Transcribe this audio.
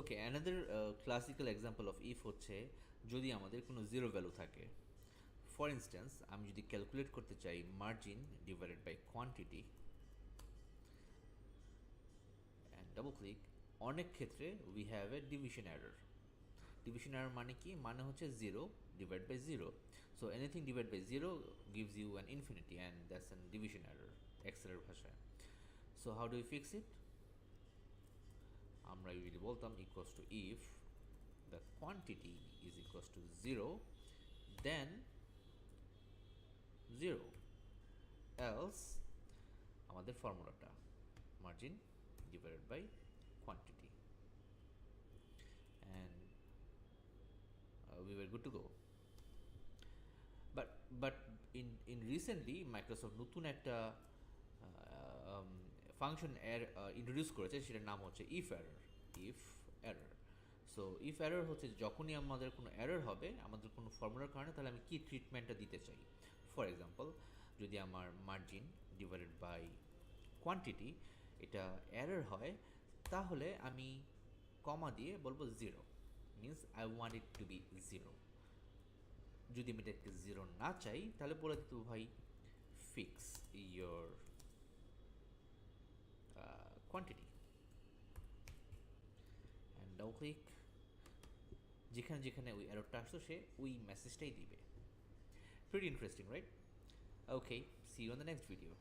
Okay, another classical example of if হচ্ছে যদি আমাদের কোনো জিরো ভ্যালু থাকে। ফর ইনস্ট্যান্স, আমি যদি ক্যালকুলেট করতে চাই margin divided by quantity and double click, অনেক ক্ষেত্রে we have a division error. Division error মানে কি? মানে হচ্ছে zero divide by zero. So anything divide by zero gives you an infinity and that's an division error এক্সেলের ভাষায়। So how do you fix it? আমরা usually বলতাম equals to if the quantity is equals to zero then zero, else আমাদের ফর্মুলাটা margin divided by quantity and we were good to go. But in recently Microsoft নতুন একটা function introduce করেছে, সেটার নাম হচ্ছে if error. So if error হচ্ছে যখনই আমাদের কোনো এরর হবে আমাদের কোনো ফর্মুলার কারণে, তাহলে আমি কী ট্রিটমেন্টটা দিতে চাই। ফর এক্সাম্পল, যদি আমার মার্জিন ডিভাইডেড বাই কোয়ান্টিটি এটা এরর হয়, তাহলে আমি কমা দিয়ে বলবো zero, means I want it to be zero. যদি আমি এটাকে জিরো না চাই তাহলে বলে দিত ভাই fix your quantity and double click, যেখানে যেখানে ওই এররটা আসতো সে ওই মেসেজটাই দিবে। Pretty interesting, right? Okay, see you on the next video.